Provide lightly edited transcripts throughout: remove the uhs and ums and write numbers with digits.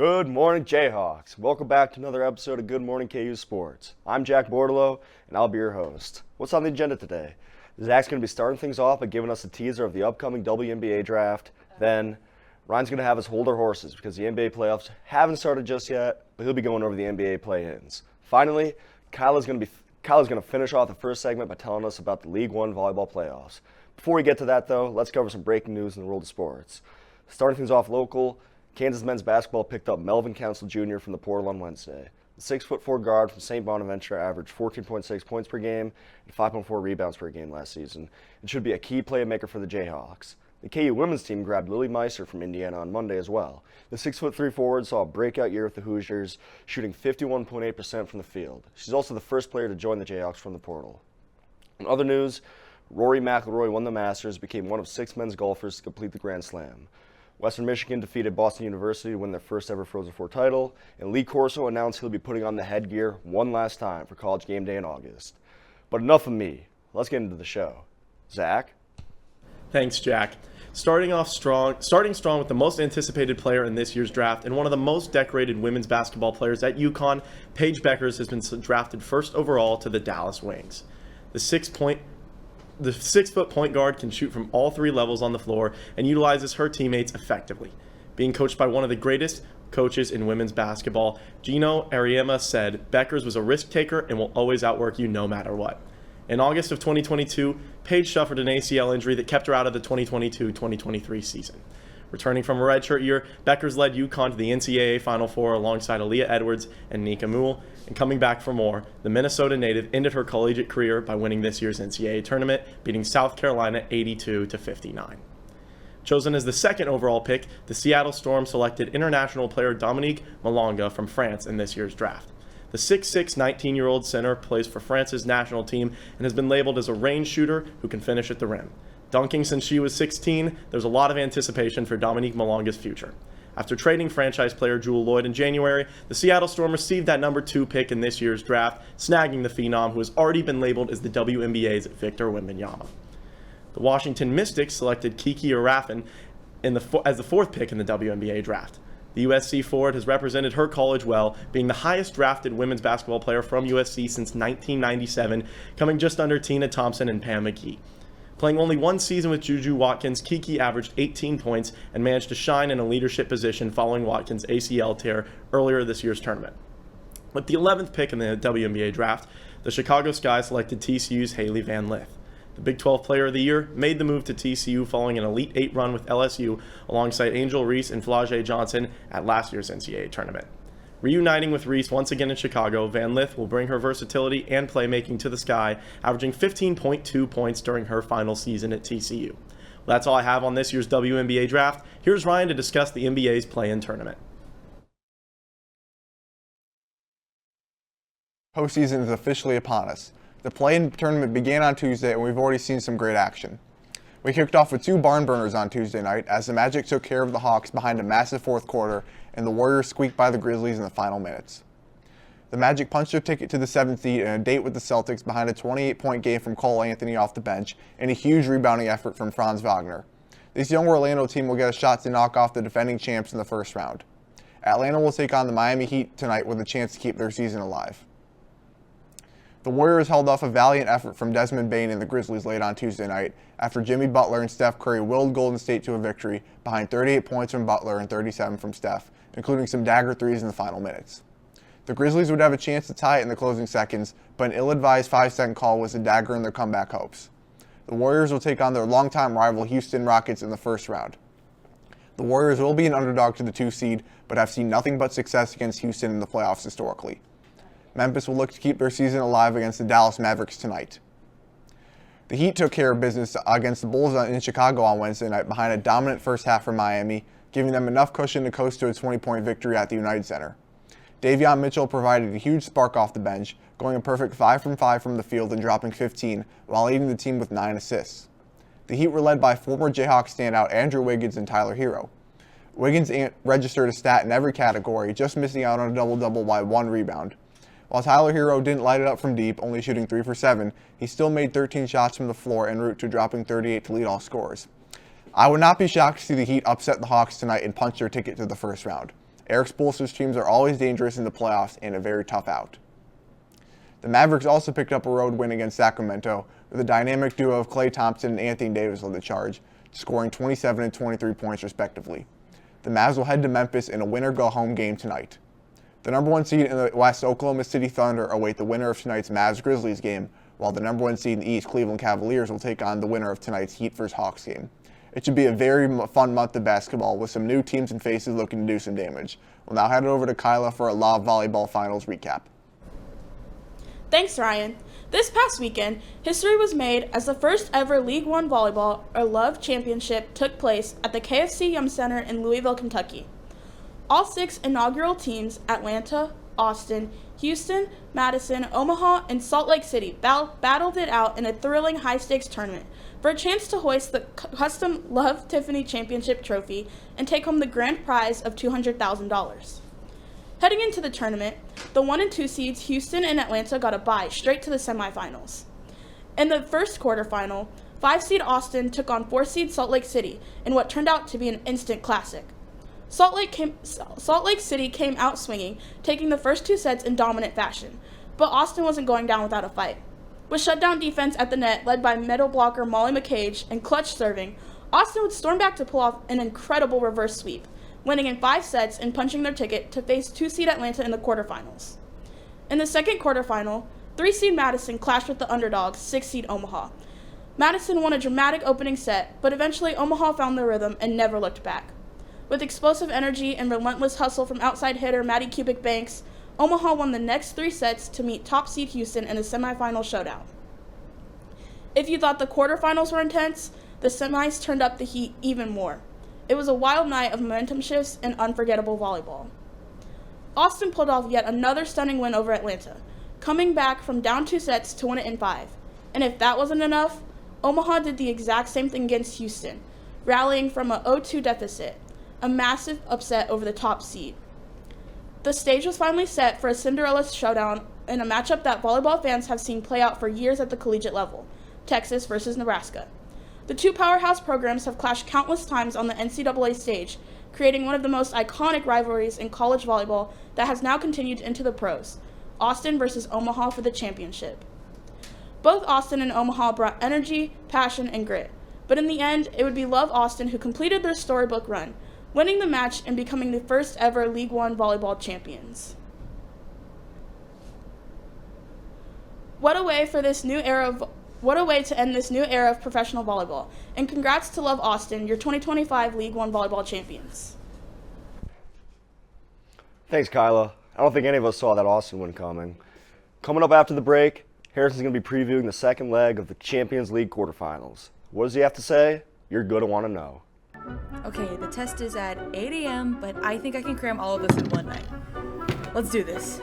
Good morning, Jayhawks. Welcome back to another episode of Good Morning KU Sports. I'm Jack Bordelot, and I'll be your host. What's on the agenda today? Zach's going to be starting things off by giving us a teaser of the upcoming WNBA draft. Then Ryan's going to have us hold our horses because the NBA playoffs haven't started just yet, but he'll be going over the NBA play-ins. Finally, Kyla's going to finish off the first segment by telling us about the League One volleyball playoffs. Before we get to that, though, let's cover some breaking news in the world of sports. Starting things off local, Kansas men's basketball picked up Melvin Council Jr. from the portal on Wednesday. The 6'4" guard from St. Bonaventure averaged 14.6 points per game and 5.4 rebounds per game last season and should be a key playmaker for the Jayhawks. The KU women's team grabbed Lily Meister from Indiana on Monday as well. The 6'3" forward saw a breakout year with the Hoosiers, shooting 51.8% from the field. She's also the first player to join the Jayhawks from the portal. In other news, Rory McIlroy won the Masters and became one of 6 men's golfers to complete the Grand Slam. Western Michigan defeated Boston University to win their first ever Frozen Four title, and Lee Corso announced he'll be putting on the headgear one last time for College Game Day in August. But enough of me. Let's get into the show. Zach? Thanks, Jack. Starting strong with the most anticipated player in this year's draft and one of the most decorated women's basketball players at UConn, Paige Beckers has been drafted first overall to the Dallas Wings. The 6-foot point guard can shoot from all 3 levels on the floor and utilizes her teammates effectively. Being coached by one of the greatest coaches in women's basketball, Gino Ariema said, "Beckers was a risk taker and will always outwork you no matter what." In August of 2022, Paige suffered an ACL injury that kept her out of the 2022-2023 season. Returning from a redshirt year, Beckers led UConn to the NCAA Final Four alongside Aaliyah Edwards and Nika Moule, and coming back for more, the Minnesota native ended her collegiate career by winning this year's NCAA tournament, beating South Carolina 82-59. Chosen as the second overall pick, the Seattle Storm selected international player Dominique Malonga from France in this year's draft. The 6'6", 19-year-old center plays for France's national team and has been labeled as a range shooter who can finish at the rim. Dunking since she was 16, there's a lot of anticipation for Dominique Malonga's future. After trading franchise player Jewel Lloyd in January, the Seattle Storm received that number 2 pick in this year's draft, snagging the phenom who has already been labeled as the WNBA's Victor Wembanyama. The Washington Mystics selected Kiki Arafin as the 4th pick in the WNBA draft. The USC forward has represented her college well, being the highest drafted women's basketball player from USC since 1997, coming just under Tina Thompson and Pam McGee. Playing only 1 season with Juju Watkins, Kiki averaged 18 points and managed to shine in a leadership position following Watkins' ACL tear earlier this year's tournament. With the 11th pick in the WNBA draft, the Chicago Sky selected TCU's Haley Van Lith. The Big 12 Player of the Year made the move to TCU following an Elite 8 run with LSU alongside Angel Reese and Flau'jae Johnson at last year's NCAA tournament. Reuniting with Reese once again in Chicago, Van Lith will bring her versatility and playmaking to the Sky, averaging 15.2 points during her final season at TCU. Well, that's all I have on this year's WNBA draft. Here's Ryan to discuss the NBA's play-in tournament. Postseason is officially upon us. The play-in tournament began on Tuesday, and we've already seen some great action. We kicked off with 2 barn burners on Tuesday night as the Magic took care of the Hawks behind a massive 4th quarter, and the Warriors squeaked by the Grizzlies in the final minutes. The Magic punched their ticket to the 7th seed in a date with the Celtics behind a 28-point game from Cole Anthony off the bench and a huge rebounding effort from Franz Wagner. This young Orlando team will get a shot to knock off the defending champs in the first round. Atlanta will take on the Miami Heat tonight with a chance to keep their season alive. The Warriors held off a valiant effort from Desmond Bane and the Grizzlies late on Tuesday night after Jimmy Butler and Steph Curry willed Golden State to a victory behind 38 points from Butler and 37 from Steph, including some dagger threes in the final minutes. The Grizzlies would have a chance to tie it in the closing seconds, but an ill-advised 5-second call was a dagger in their comeback hopes. The Warriors will take on their longtime rival Houston Rockets in the first round. The Warriors will be an underdog to the 2 seed, but have seen nothing but success against Houston in the playoffs historically. Memphis will look to keep their season alive against the Dallas Mavericks tonight. The Heat took care of business against the Bulls in Chicago on Wednesday night behind a dominant first half from Miami, giving them enough cushion to coast to a 20-point victory at the United Center. Davion Mitchell provided a huge spark off the bench, going a perfect 5 from 5 from the field and dropping 15, while leading the team with 9 assists. The Heat were led by former Jayhawks standout Andrew Wiggins and Tyler Hero. Wiggins registered a stat in every category, just missing out on a double-double by 1 rebound. While Tyler Hero didn't light it up from deep, only shooting 3 for 7, he still made 13 shots from the floor en route to dropping 38 to lead all scorers. I would not be shocked to see the Heat upset the Hawks tonight and punch their ticket to the first round. Eric Spoelstra's teams are always dangerous in the playoffs and a very tough out. The Mavericks also picked up a road win against Sacramento, where the dynamic duo of Klay Thompson and Anthony Davis led the charge, scoring 27 and 23 points respectively. The Mavs will head to Memphis in a win-or-go-home game tonight. The number 1 seed in the West, Oklahoma City Thunder, await the winner of tonight's Mavs-Grizzlies game, while the number 1 seed in the East, Cleveland Cavaliers, will take on the winner of tonight's Heat vs. Hawks game. It should be a very fun month of basketball with some new teams and faces looking to do some damage. We'll now head over to Kyla for a Love Volleyball Finals recap. Thanks, Ryan. This past weekend, history was made as the first ever League One Volleyball or Love Championship took place at the KFC Yum Center in Louisville, Kentucky. All 6 inaugural teams, Atlanta, Austin, Houston, Madison, Omaha, and Salt Lake City, battled it out in a thrilling high-stakes tournament for a chance to hoist the custom Love Tiffany Championship trophy and take home the grand prize of $200,000. Heading into the tournament, the 1 and 2 seeds Houston and Atlanta got a bye straight to the semifinals. In the first quarterfinal, 5 seed Austin took on 4 seed Salt Lake City in what turned out to be an instant classic. Salt Lake City came out swinging, taking the first 2 sets in dominant fashion, but Austin wasn't going down without a fight. With shutdown defense at the net led by middle blocker Molly McCage and clutch serving, Austin would storm back to pull off an incredible reverse sweep, winning in 5 sets and punching their ticket to face 2 seed Atlanta in the quarterfinals. In the second quarterfinal, 3 seed Madison clashed with the underdogs 6 seed Omaha. Madison won a dramatic opening set, but eventually Omaha found their rhythm and never looked back. With explosive energy and relentless hustle from outside hitter Maddie Cubic Banks, Omaha won the next 3 sets to meet top seed Houston in a semifinal showdown. If you thought the quarterfinals were intense, the semis turned up the heat even more. It was a wild night of momentum shifts and unforgettable volleyball. Austin pulled off yet another stunning win over Atlanta, coming back from down 2 sets to win it in 5. And if that wasn't enough, Omaha did the exact same thing against Houston, rallying from a 0-2 deficit, a massive upset over the top seed. The stage was finally set for a Cinderella showdown in a matchup that volleyball fans have seen play out for years at the collegiate level, Texas versus Nebraska. The 2 powerhouse programs have clashed countless times on the NCAA stage, creating one of the most iconic rivalries in college volleyball that has now continued into the pros, Austin versus Omaha for the championship. Both Austin and Omaha brought energy, passion, and grit, but in the end, it would be Love Austin who completed their storybook run, winning the match and becoming the first ever League One volleyball champions. What a way to end this new era of professional volleyball, and congrats to Love Austin, your 2025 League One volleyball champions. Thanks, Kyla. I don't think any of us saw that Austin win coming. Coming up after the break, Harrison's going to be previewing the second leg of the Champions League quarterfinals. What does he have to say? You're going to want to know. Okay, the test is at 8 a.m., but I think I can cram all of this in one night. Let's do this.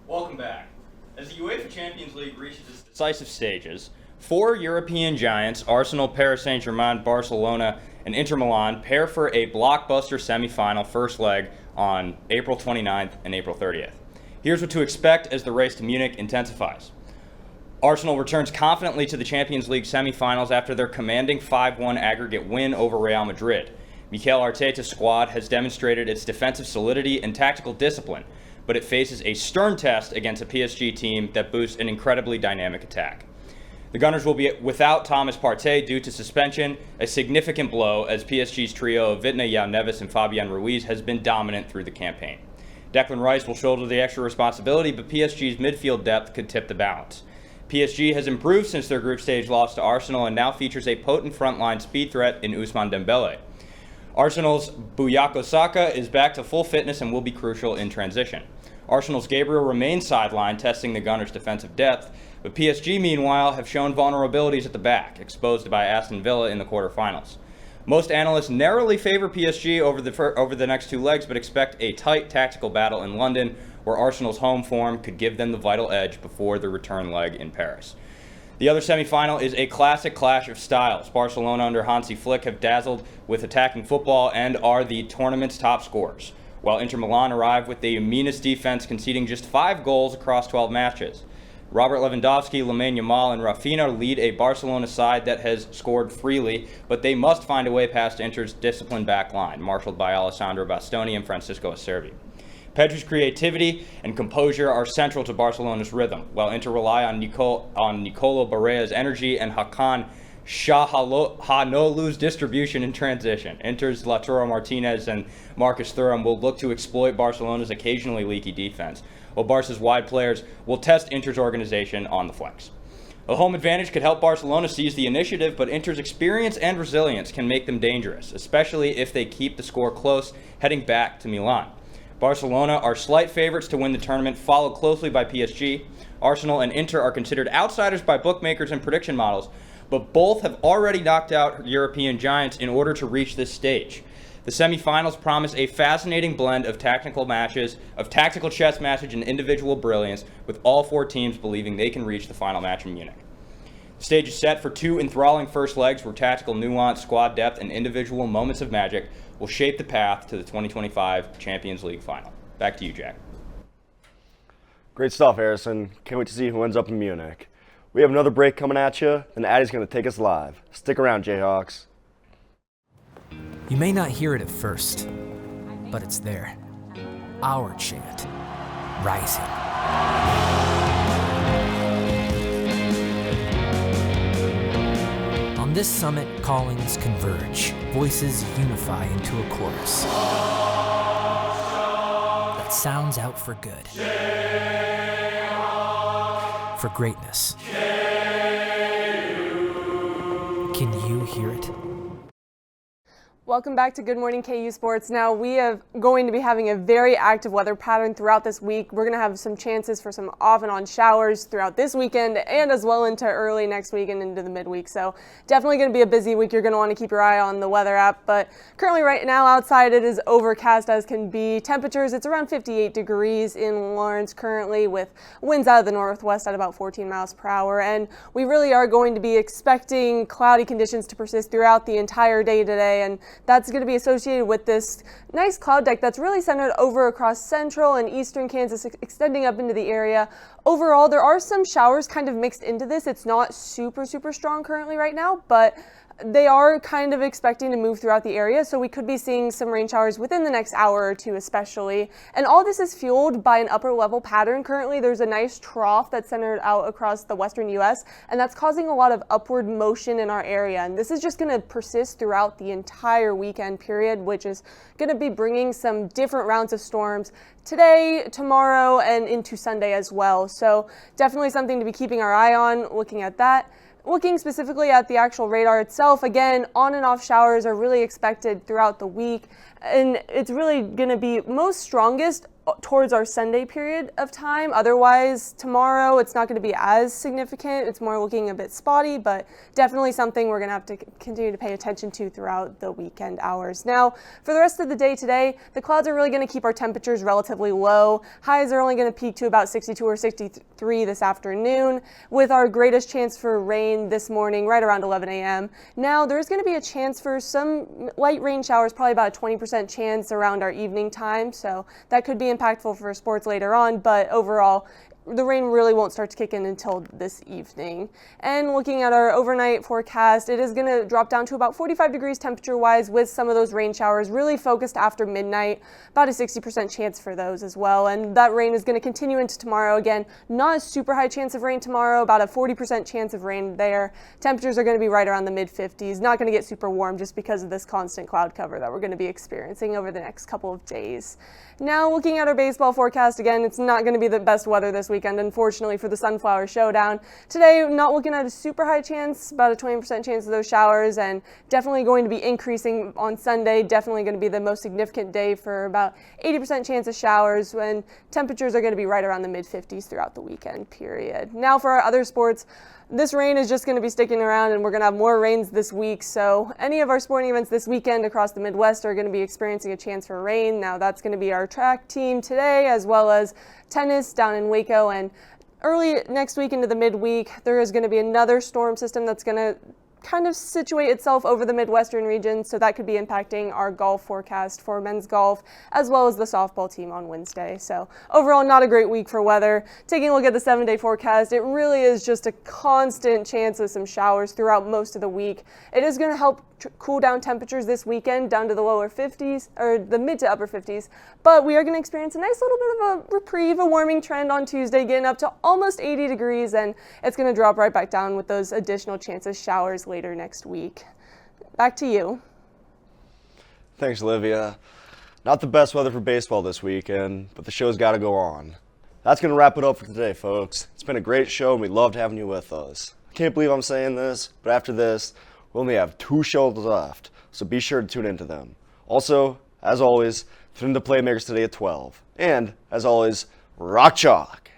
Welcome back. As the UEFA Champions League reaches its decisive stages, 4 European giants, Arsenal, Paris Saint-Germain, Barcelona, and Inter Milan, pair for a blockbuster semifinal first leg on April 29th and April 30th. Here's what to expect as the race to Munich intensifies. Arsenal returns confidently to the Champions League semifinals after their commanding 5-1 aggregate win over Real Madrid. Mikel Arteta's squad has demonstrated its defensive solidity and tactical discipline, but it faces a stern test against a PSG team that boasts an incredibly dynamic attack. The Gunners will be without Thomas Partey due to suspension, a significant blow as PSG's trio of Vitna Yao Neves and Fabian Ruiz has been dominant through the campaign. Declan Rice will shoulder the extra responsibility, but PSG's midfield depth could tip the balance. PSG has improved since their group stage loss to Arsenal and now features a potent frontline speed threat in Ousmane Dembele. Arsenal's Bukayo Saka is back to full fitness and will be crucial in transition. Arsenal's Gabriel remains sidelined, testing the Gunners' defensive depth, but PSG, meanwhile, have shown vulnerabilities at the back, exposed by Aston Villa in the quarterfinals. Most analysts narrowly favor PSG over the next two legs, but expect a tight tactical battle in London, where Arsenal's home form could give them the vital edge before the return leg in Paris. The other semifinal is a classic clash of styles. Barcelona under Hansi Flick have dazzled with attacking football and are the tournament's top scorers, while Inter Milan arrive with the meanest defense, conceding just 5 goals across 12 matches. Robert Lewandowski, Lamine Yamal, and Rafinha lead a Barcelona side that has scored freely, but they must find a way past Inter's disciplined back line, marshaled by Alessandro Bastoni and Francisco Acerbi. Pedri's creativity and composure are central to Barcelona's rhythm, while Inter rely on Nicolo Barrea's energy and Hakan Çalhanoğlu's distribution in transition. Inter's Lautaro Martinez and Marcus Thuram will look to exploit Barcelona's occasionally leaky defense, while Barca's wide players will test Inter's organization on the flex. A home advantage could help Barcelona seize the initiative, but Inter's experience and resilience can make them dangerous, especially if they keep the score close heading back to Milan. Barcelona are slight favorites to win the tournament, followed closely by PSG. Arsenal and Inter are considered outsiders by bookmakers and prediction models, but both have already knocked out European giants in order to reach this stage. The semifinals promise a fascinating blend of tactical chess matches and individual brilliance, with all 4 teams believing they can reach the final match in Munich. The stage is set for 2 enthralling first legs where tactical nuance, squad depth, and individual moments of magic will shape the path to the 2025 Champions League final. Back to you, Jack. Great stuff, Harrison. Can't wait to see who ends up in Munich. We have another break coming at you, then Addie's going to take us live. Stick around, Jayhawks. You may not hear it at first, but it's there. Our chant, rising. On this summit, callings converge, voices unify into a chorus that sounds out for good, for greatness. Can you hear it? Welcome back to Good Morning KU Sports. Now we are going to be having a very active weather pattern throughout this week. We're going to have some chances for some off and on showers throughout this weekend and as well into early next week and into the midweek. So definitely going to be a busy week. You're going to want to keep your eye on the weather app. But currently right now outside it is overcast as can be. Temperatures, it's around 58 degrees in Lawrence currently with winds out of the northwest at about 14 miles per hour. And we really are going to be expecting cloudy conditions to persist throughout the entire day today. And that's going to be associated with this nice cloud deck that's really centered over across central and eastern Kansas, extending up into the area. Overall, there are some showers kind of mixed into this. It's not super strong currently right now, but they are kind of expecting to move throughout the area, so we could be seeing some rain showers within the next hour or two especially. And all this is fueled by an upper level pattern. Currently there's a nice trough that's centered out across the western U.S., and that's causing a lot of upward motion in our area. And this is just going to persist throughout the entire weekend period, which is going to be bringing some different rounds of storms today, tomorrow, and into Sunday as well. So definitely something to be keeping our eye on, looking at that. Looking specifically at the actual radar itself, again, on and off showers are really expected throughout the week, and it's really going to be most strongest towards our Sunday period of time. Otherwise, tomorrow it's not going to be as significant. It's more looking a bit spotty, but definitely something we're going to have to continue to pay attention to throughout the weekend hours. Now, for the rest of the day today, the clouds are really going to keep our temperatures relatively low. Highs are only going to peak to about 62 or 63 this afternoon, with our greatest chance for rain this morning right around 11 a.m. Now, there's going to be a chance for some light rain showers, probably about a 20% chance around our evening time, so that could be impactful for sports later on, but overall, the rain really won't start to kick in until this evening. And looking at our overnight forecast, it is going to drop down to about 45 degrees temperature-wise with some of those rain showers really focused after midnight, about a 60% chance for those as well. And that rain is going to continue into tomorrow. Again, not a super high chance of rain tomorrow, about a 40% chance of rain there. Temperatures are going to be right around the mid-50s, not going to get super warm just because of this constant cloud cover that we're going to be experiencing over the next couple of days. Now, looking at our baseball forecast, again, it's not going to be the best weather this weekend, unfortunately, for the Sunflower Showdown. Today, not looking at a super high chance, about a 20% chance of those showers, and definitely going to be increasing on Sunday. Definitely going to be the most significant day for about 80% chance of showers, when temperatures are going to be right around the mid-50s throughout the weekend period. Now, for our other sports, this rain is just going to be sticking around, and we're going to have more rains this week. So any of our sporting events this weekend across the Midwest are going to be experiencing a chance for rain. Now that's going to be our track team today, as well as tennis down in Waco. And early next week into the midweek, there is going to be another storm system that's going to kind of situate itself over the Midwestern region, so that could be impacting our golf forecast for men's golf as well as the softball team on Wednesday. So overall, not a great week for weather. Taking a look at the 7-day forecast, it really is just a constant chance of some showers throughout most of the week. It is going to help cool down temperatures this weekend down to the lower 50s, or the mid to upper 50s, but we are going to experience a nice little bit of a reprieve, a warming trend on Tuesday, getting up to almost 80 degrees, and it's going to drop right back down with those additional chances showers later next week. Back to you. Thanks, Olivia. Not the best weather for baseball this weekend, but the show's got to go on. That's going to wrap it up for today, folks. It's been a great show, and we loved having you with us. I can't believe I'm saying this, but after this, we only have 2 shows left, so be sure to tune into them. Also, as always, tune into Playmakers today at 12. And, as always, rock chalk!